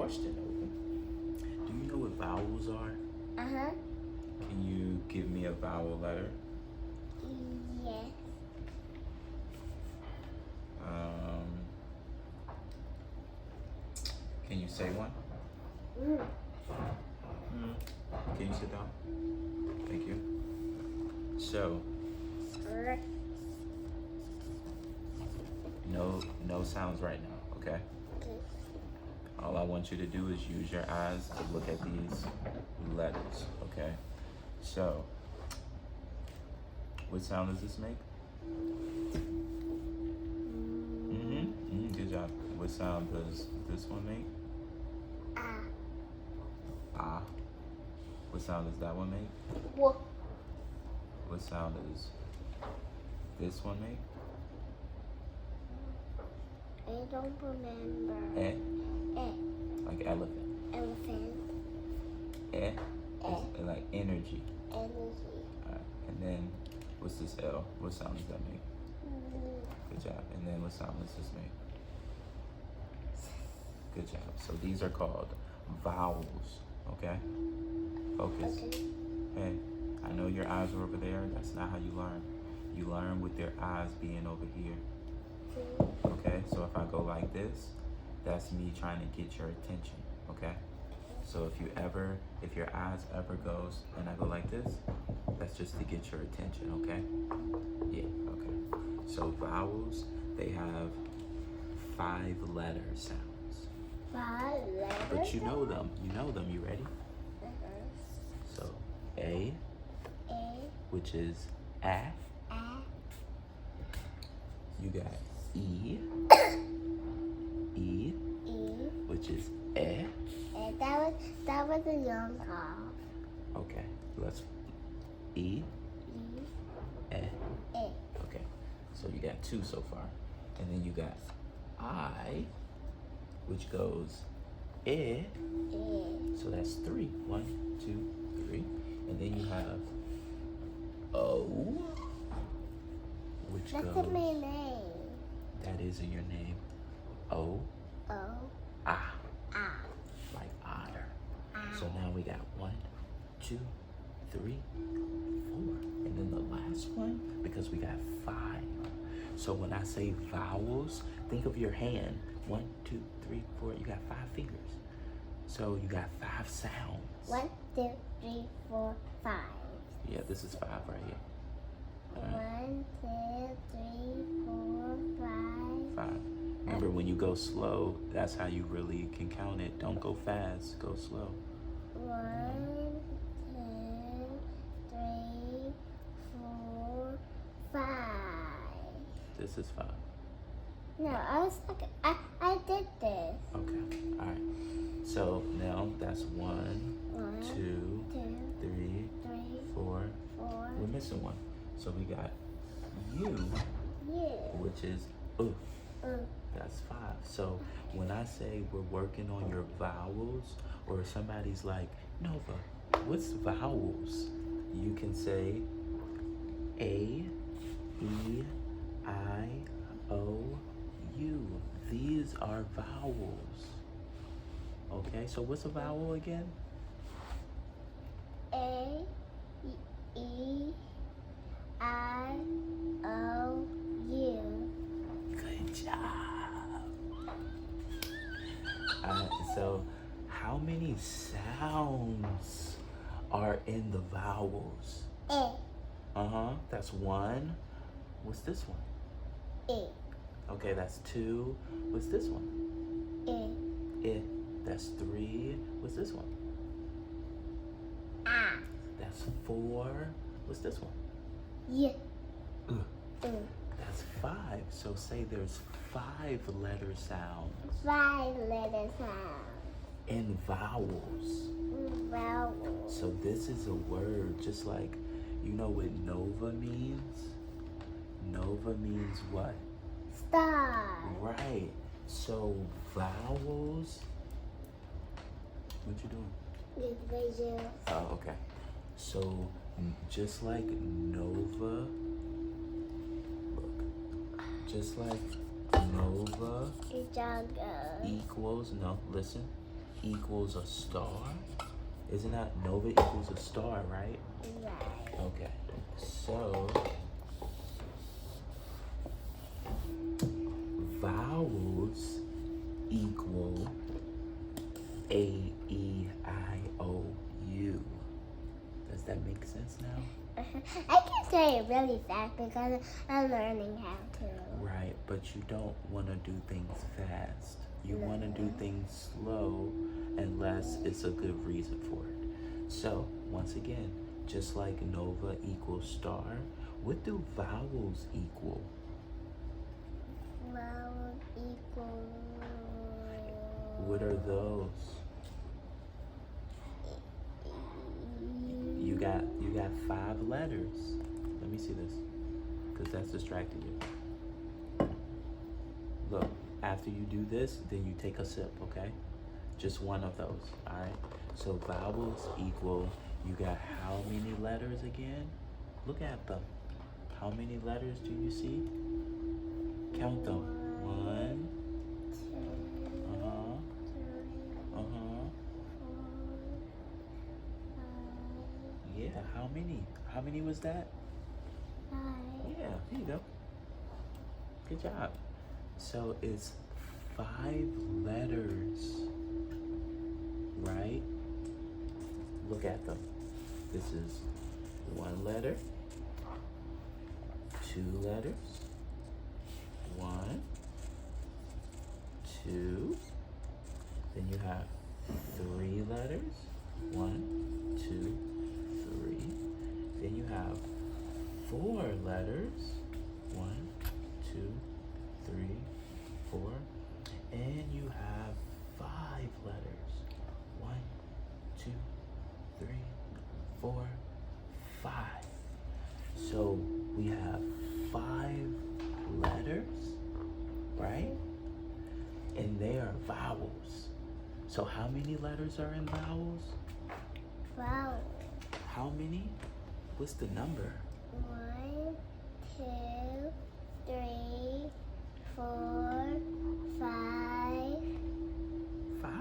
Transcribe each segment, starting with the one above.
question, Nova. Do you know what vowels are? Uh-huh. Can you give me a vowel letter? Yes. Can you say one? Can you sit down? Thank you. So, no sounds right now, okay? Okay. All I want you to do is use your eyes to look at these letters, okay? So, what sound does this make? Good job. What sound does this one make? Ah. Ah. What sound does that one make? What? What sound does this one make? I don't remember. Eh? Eh. Like elephant. Elephant. Eh? Eh. It's like energy. Energy. Alright. And then what's this L? What sound does that make? Good job. And then what sound does this make? Good job. So these are called vowels. Okay? Focus. Okay. Hey, I know your eyes are over there. That's not how you learn. You learn with your eyes being over here. Okay? So if I go like this, that's me trying to get your attention. Okay? So if your eyes ever goes and I go like this, that's just to get your attention. Okay? Yeah. Okay. So vowels, they have 5 letter sounds. 5 letters. But you know them. You know them. You ready? So A, which is A. You got E, E, which is E. That was a young call. Okay, let's E, E. Okay, so you got 2 so far, and then you got I, which goes E. So that's 3. 1, 2, 3, and then you have O, which That's goes. my name. That is in your name. O. Ah. Like otter. So now we got 1, 2, 3, 4. And then the last one, because we got 5. So when I say vowels, think of your hand. 1, 2, 3, 4. You got 5 fingers. So you got 5 sounds. 1, 2, 3, 4, 5. Yeah, this is 5 right here. 1, 2, 3, 4, 5. 5. Remember, when you go slow, that's how you really can count it. Don't go fast, go slow. 1, 2, 3, 4, 5. This is 5. No, I was like, I did this. Okay, all right. So now that's 1, 1, 2, 2, 3, 3, 4. 4. We're missing 1. So we got U, which is That's 5. So when I say we're working on your vowels, or somebody's like, Nova, what's vowels? You can say A, E, I, O, U. These are vowels. Okay, so what's a vowel again? A, E, I, O, U. Good job. So how many sounds are in the vowels? A, That's 1. What's this one? E, Okay, that's 2. What's this one? E, That's 3. What's this one? A. That's 4. What's this one? Y. That's 5. So say there's 5 letter sounds 5 letter sound. in vowels. Vowels. So this is a word, just like, you know what Nova means? Nova means what? Star. Right. So vowels. What you doing? With visuals. Oh, okay. So just like Nova, look, just like Nova Jungle. equals, no, listen, equals a star? Isn't that Nova equals a star, right? Right. Okay. So vowels equal A, E, I, O, U. Does that make sense now? I can say it really fast because I'm learning how to. Right, but you don't want to do things fast. You want to do things slow unless it's a good reason for it. So, once again, just like Nova equals star, what do vowels equal? Vowel equal. What are those? You got 5 letters. Let me see this, because that's distracting you. Look, after you do this, then you take a sip, okay? Just one of those, all right? So vowels equal, you got how many letters again? Look at them. How many letters do you see? Count them. 1. Yeah, how many? How many was that? 5. Yeah, there you go. Good job. So it's 5 letters, right? Look at them. This is 1 letter, 2 letters, 1, 2. Then you have 3 letters, 1, 2, 3. Then you have 4 letters, 1, 2, 3, 4. And you have 5 letters, 1, 2, 3, 4, 5. So we have 5 letters, right? And they are vowels. So how many letters are in vowels? Vowel. How many? What's the number? 1, 2, 3, 4, 5. 5.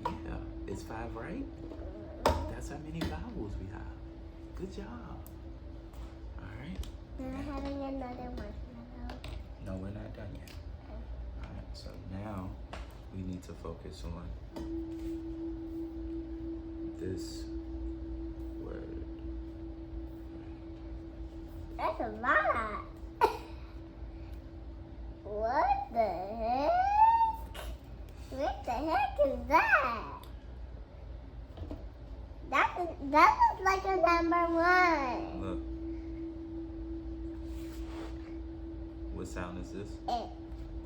Yeah, it's 5, right? That's how many vowels we have. Good job. All right. Now having another marshmallow. No, we're not done yet. All right, so now we need to focus on this word. That's a lot. What the heck? What the heck is that? That is like a number 1. Look. What sound is this? Eh, All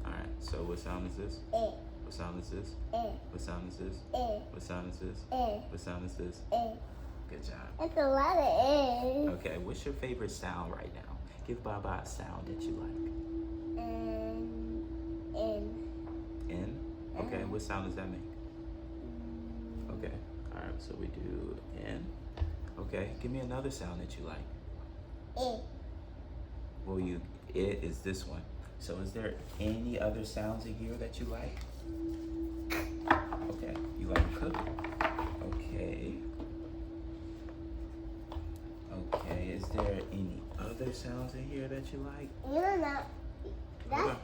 right, so what sound is this? eh, What sound is this? eh, What sound is this? eh, What sound is this? eh, What sound is this? eh. Good job. That's a lot of A's. Okay, what's your favorite sound right now? Give Baba a sound that you like. In. In? Okay, what sound does that make? Okay, all right, so we do in. Okay, give me another sound that you like. Eh. Well, it is this one. So is there any other sounds in here that you like? Okay, you like cook? Okay. Okay, is there any other sounds in here that you like? You don't know. Hold That's on.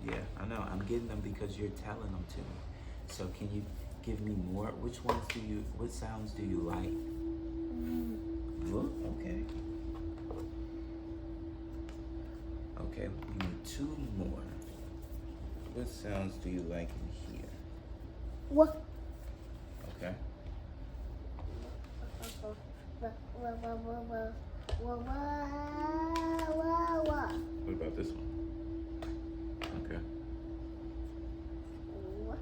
Yeah, I know. I'm getting them because you're telling them to me. So can you give me more? What sounds do you like? Look, okay. Okay, we need 2 more. What sounds do you like in here? what? Okay. What about this one? Okay. What?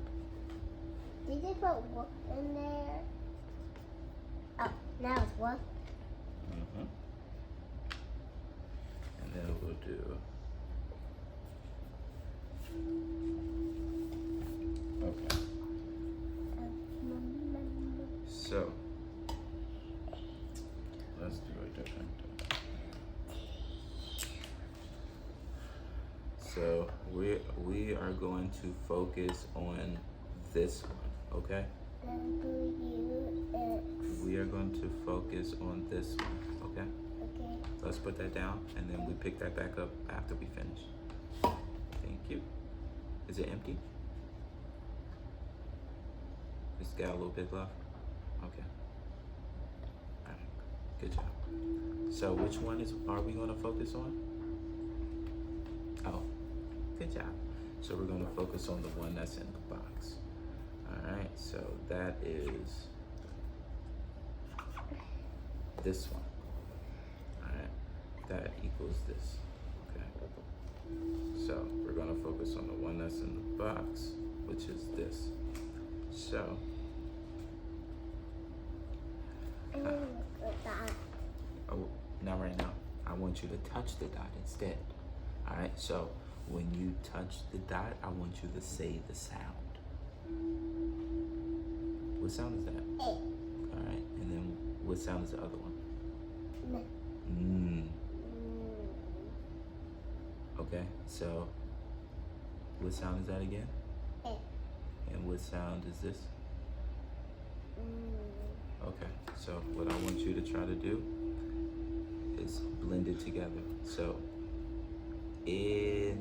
Did they put what in there? Oh, now it's what? Mm-hmm. And then we'll do. Okay. So let's do a different. So we are going to focus on this one. Okay? W-U-X. We are going to focus on this one, okay? Okay. Let's put that down, and then we pick that back up after we finish. Thank you. Is it empty? It's got a little bit left? Okay. All right, good job. So which one are we gonna focus on? Oh, good job. So we're gonna focus on the one that's in the box. All right, so that is this one. All right, that equals this, okay? So we're gonna focus on the one that's in the box, which is this. So, oh, not right now. I want you to touch the dot instead. All right, so when you touch the dot, I want you to say the sound. What sound is that? All right, and then what sound is the other one? Okay, so what sound is that again? And what sound is this? Okay, so what I want you to try to do is blend it together. So, in.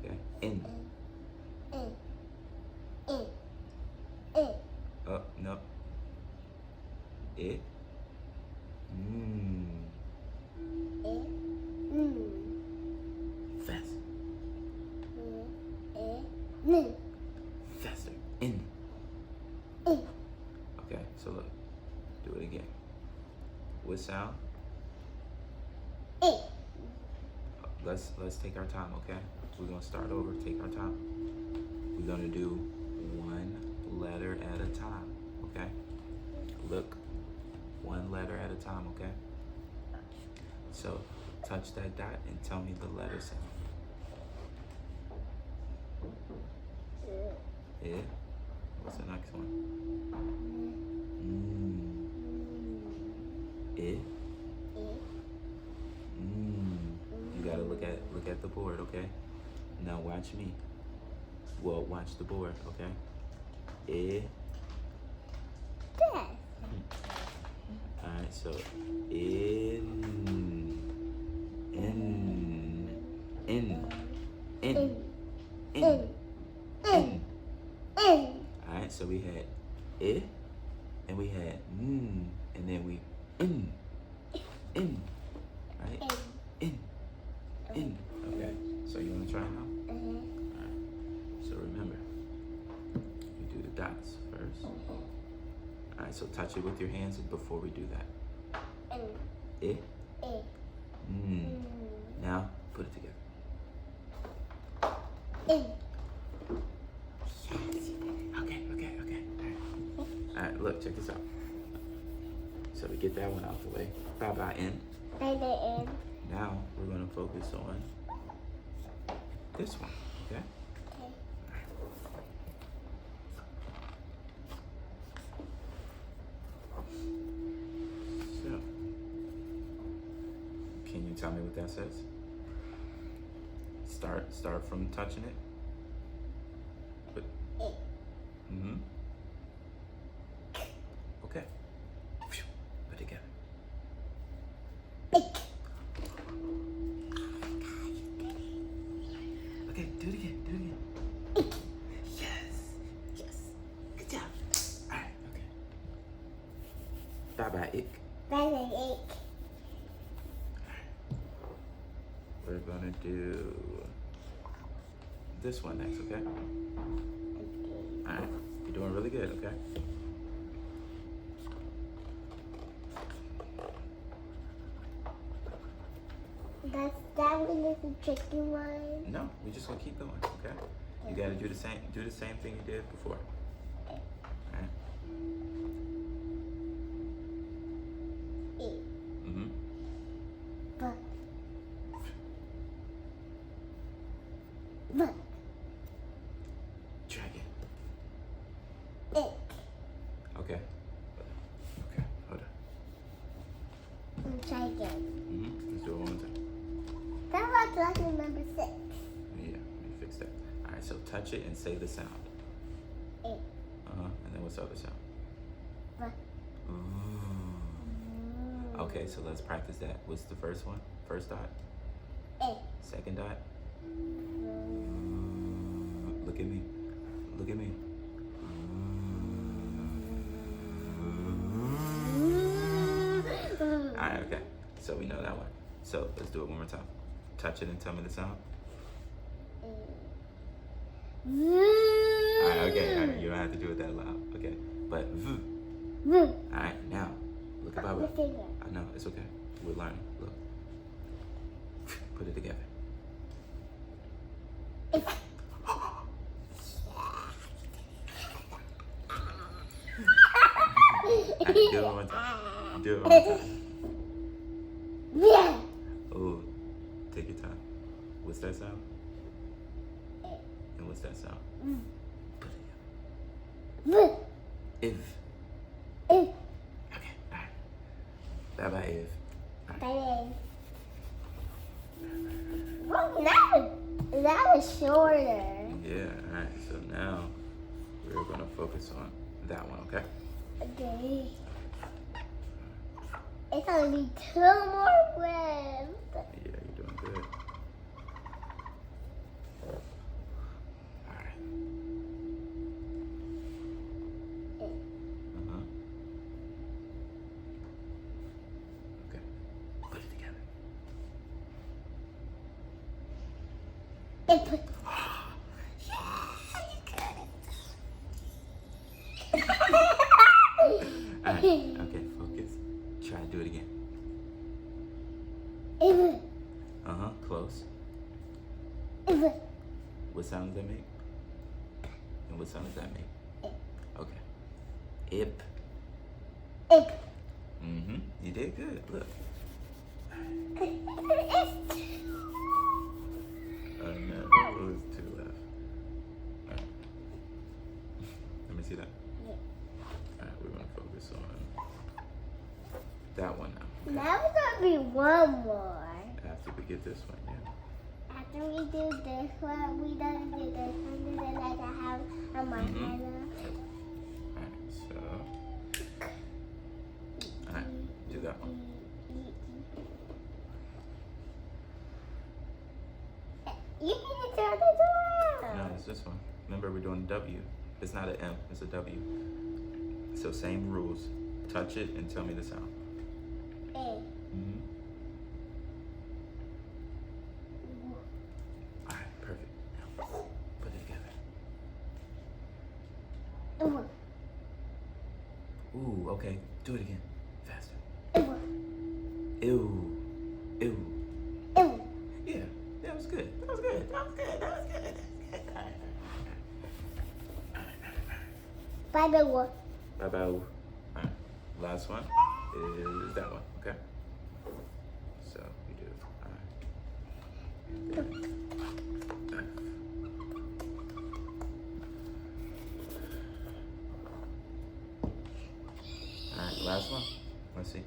Okay, in. Oh, no. It. Fast. Faster. In. Okay, so look. Do it again. What sound? Let's take our time, okay? We're gonna start over, take our time. We're gonna do one letter at a time, okay? Look, one letter at a time, okay? So touch that dot and tell me the letter sound. It. What's the next one? It. You gotta look at the board, okay? Now watch me. Well, watch the board, okay? It. Alright, so in. Alright, so we had it, and we had and then we right? In. Okay, so you wanna try now? Alright, so remember, you do the dots first. Alright, so touch it with your hands before we do that. It. Now, put it together. Okay. Alright, look, check this out. So we get that one out the way. Bye-bye, end. Bye-bye, end. Now, we're gonna focus on this one, okay? So, can you tell me what that says? Start from touching it. But, okay. Put it together. Okay, do it again. Yes. Good job. All right, okay. Bye-bye, ick. Bye-bye, ick. We're gonna do this one next, okay? All right, you're doing really good, okay? That one is a tricky one. No, we're just gonna keep going, okay? You gotta do the same thing you did before. All right. But. Try again. Ick. Okay, hold on. Try again. Let's do it one more time. That was lesson number 6. Yeah, let me fix that. All right, so touch it and say the sound. What's the other sound? But. Okay, so let's practice that. What's the first one? First dot? Second dot? Look at me. Look at me. Alright, okay. So we know that one. So let's do it one more time. Touch it and tell me the sound. Alright, okay. Alright, you don't have to do it that loud. Okay. But Alright, now look at Baba. I know, it's okay. We're learning. Look. Put it together. Alright, do it one more time. Do it one more time. Oh, take your time. What's that sound? And what's that sound? Put it together. If. Okay, alright. Bye-bye, If. Bye. That was shorter. Yeah, alright. So now we're gonna focus on that one, okay? Okay. It's only 2 more words. Yeah, you're doing good. Alright. Okay. Put it together. It put. Alright, okay, focus. Try to do it again. Close. What sound does that make? And what sound does that make? Okay. Ip. You did good. Look. Oh no, it was too loud. Alright. Let me see that. Alright, we're gonna focus on that one now. Okay? Now it's gonna be one more. After we get this one, yeah. After we do this one, we don't do this one, and then I can have on my hand. Alright, so. Alright, do that one. You need to turn this around. No, it's this one. Remember, we're doing W. It's not an M, it's a W. So same rules. Touch it and tell me the sound. Alright, perfect. Now, put it together. Ooh, okay. Do it again. Faster. Ew. Ew. Yeah, that was good. That was good. That was good. That was good. That was good. Alright. Bye-bye. Bye-bye. Alright. Last one is that one, okay? So we do. Alright. Alright, last one. Let's see.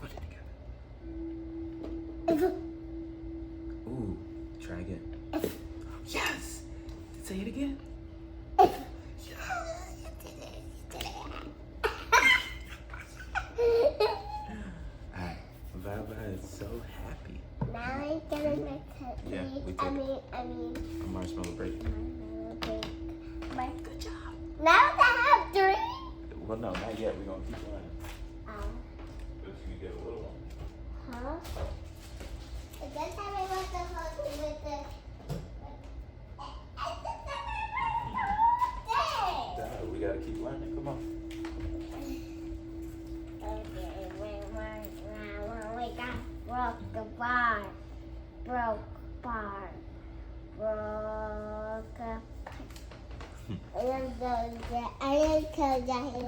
Put it together. Ooh, try again. Yes! Say it again. Alright, Baba is so happy. Now I'm gonna make Yeah, we take a marshmallow break. Good job. Now I have 3. Well, no, not yet. We're gonna keep running. But you can get a little one. Huh? Is that time I want to hold it with the... Dad, we gotta keep learning. Come on. We got broke the bar. Broke bar. Broke a... I am going to